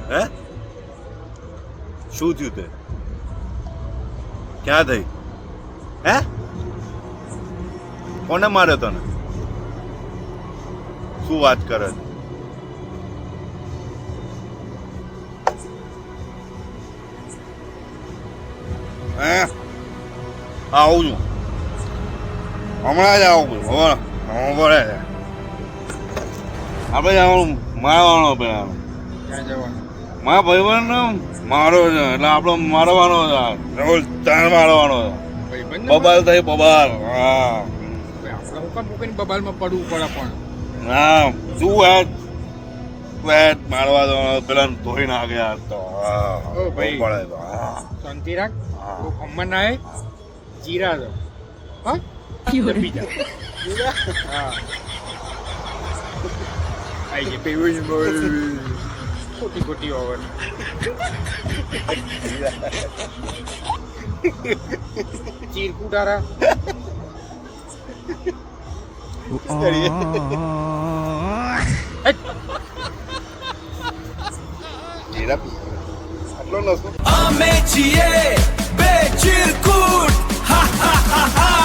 હે શું થયું તે ક્યાં થઈ હે કોને માર્યો તને શું વાત કરે છે હે આવું છું હમણાં જ આવું ખબર પડે છે આપણે જવાનું મારવાનો પેલા ક્યાં જવાનું? મારા ભાઈબંધ મારો છે એટલે આપણે મારવાનો છે રોજ તાર મારવાનો છે ભાઈબંધને બબાલ થઈ બબાલ હા આપણે હું કામ મૂકીને બબાલમાં પડવું પડે પણ હા શું યાર પેટ મારવા દો પેલા ધોઈ નાખે યાર તો ઓ ભાઈ. પડે તો હા શાંતિ રાખ. હા. બહુ ખમણ ના આય. જીરા દો હા બીજા હા આઈ ગઈ પીવું જ બોલ ખોટી ખોટી ઓવર ચીરકું તારા જીરા પી આટલો નસો અમે છીએ બે ચિરકુટ હા હા હા હા